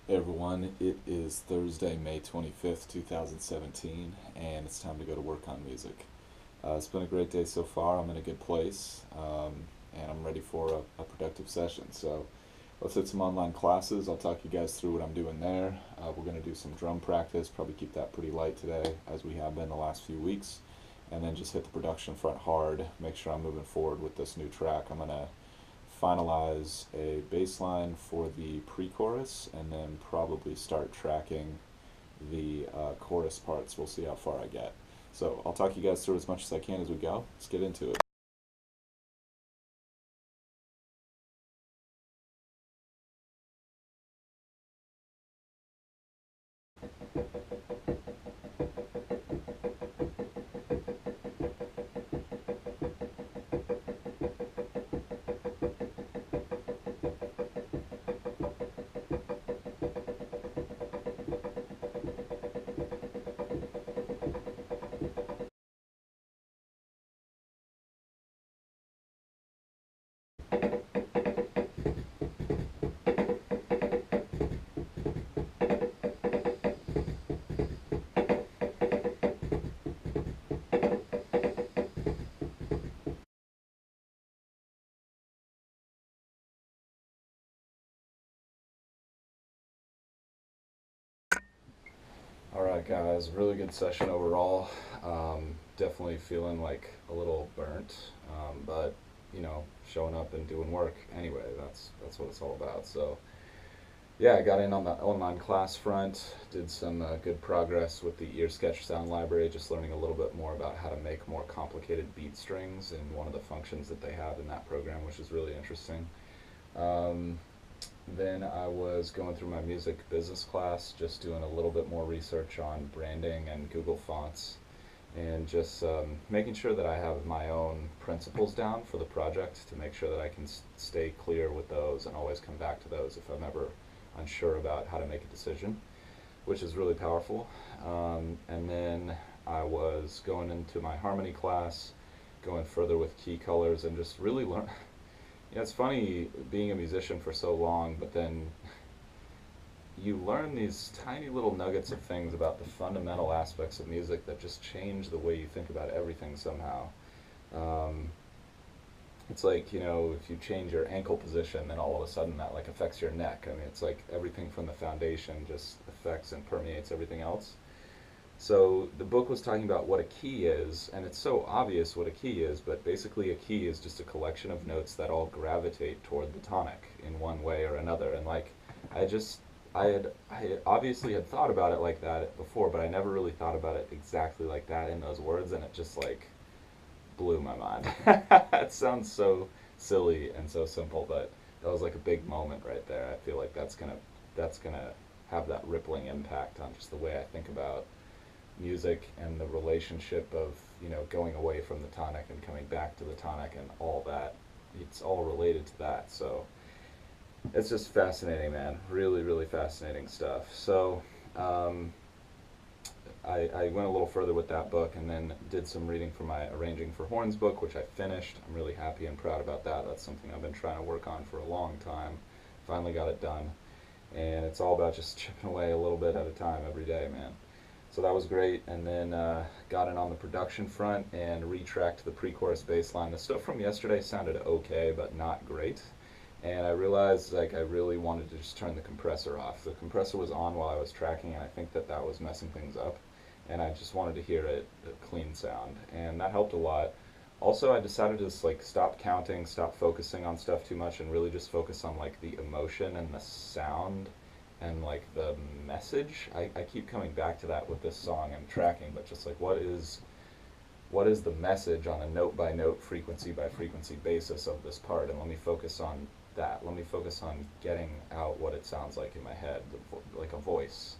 Hey everyone, it is Thursday, May 25th, 2017, and it's time to go to work on music. It's been a great day so far. I'm in a good place, and I'm ready for a productive session. So let's hit some online classes. I'll talk you guys through what I'm doing there. We're going to do some drum practice, probably keep that pretty light today, as we have been the last few weeks, and then just hit the production front hard, make sure I'm moving forward with this new track. I'm going to finalize a bass line for the pre-chorus and then probably start tracking the chorus parts. We'll see how far I get. So I'll talk you guys through as much as I can as we go. Let's get into it. All right, guys, really good session overall. Definitely feeling like a little burnt, but showing up and doing work anyway. That's what it's all about. So yeah, I got in on the online class front, did some good progress with the Ear Sketch Sound Library, just learning a little bit more about how to make more complicated beat strings and one of the functions that they have in that program, which is really interesting. Um, then I was going through my music business class, just doing a little bit more research on branding and Google Fonts, and just making sure that I have my own principles down for the project to make sure that I can stay clear with those and always come back to those if I'm ever unsure about how to make a decision, which is really powerful. And then I was going into my harmony class, going further with key colors, and just really learn. Yeah, it's funny being a musician for so long, but then you learn these tiny little nuggets of things about the fundamental aspects of music that just change the way you think about everything somehow. Um, it's like, if you change your ankle position, then all of a sudden that like affects your neck. I mean, it's like everything from the foundation just affects and permeates everything else. So the book was talking about what a key is, and it's so obvious what a key is, but basically a key is just a collection of notes that all gravitate toward the tonic in one way or another. And like, I just, I obviously had thought about it like that before, but I never really thought about it exactly like that in those words, and it just like blew my mind. It sounds so silly and so simple, but that was like a big moment right there. I feel like that's gonna have that rippling impact on just the way I think about music and the relationship of going away from the tonic and coming back to the tonic and all that. It's all related to that. So it's just fascinating, man. Really, really fascinating stuff. So um, I went a little further with that book and then did some reading for my Arranging for Horns book, which I finished. I'm really happy and proud about that. That's something I've been trying to work on for a long time. Finally got it done. And it's all about just chipping away a little bit at a time every day, man. So that was great, and then got in on the production front and retracked the pre-chorus bass line. The stuff from yesterday sounded okay, but not great. And I realized like I really wanted to just turn the compressor off. The compressor was on while I was tracking, and I think that that was messing things up. And I just wanted to hear it a clean sound, and that helped a lot. Also, I decided to just like stop counting, stop focusing on stuff too much, and really just focus on like the emotion and the sound and like the message. I keep coming back to that with this song and tracking, but just like what is the message on a note by note, frequency by frequency basis of this part, and let me focus on that. Let me focus on getting out what it sounds like in my head, like a voice.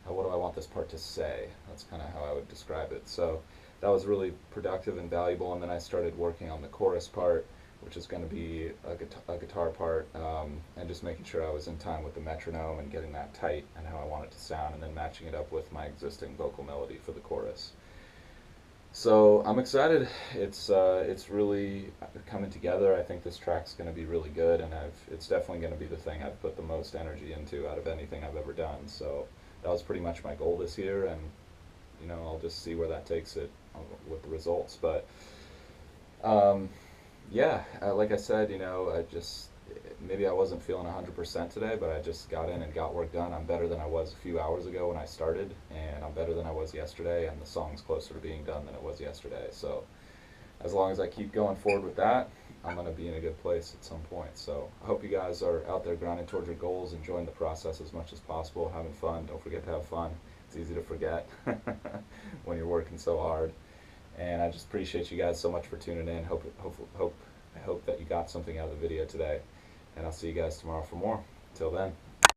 What do I want this part to say? That's kind of how I would describe it. So that was really productive and valuable. And then I started working on the chorus part, which is going to be a guitar part, and just making sure I was in time with the metronome and getting that tight and how I want it to sound, and then matching it up with my existing vocal melody for the chorus. So I'm excited. It's really coming together. I think this track's going to be really good, and it's definitely going to be the thing I've put the most energy into out of anything I've ever done. So that was pretty much my goal this year, and I'll just see where that takes it with the results. But um, yeah, like I said, I just maybe I wasn't feeling 100% today, but I just got in and got work done. I'm better than I was a few hours ago when I started, and I'm better than I was yesterday, and the song's closer to being done than it was yesterday. So as long as I keep going forward with that, I'm going to be in a good place at some point. So I hope you guys are out there grinding towards your goals, enjoying the process as much as possible, having fun. Don't forget to have fun. It's easy to forget when you're working so hard. And I just appreciate you guys so much for tuning in. I hope that you got something out of the video today. And I'll see you guys tomorrow for more. Till then.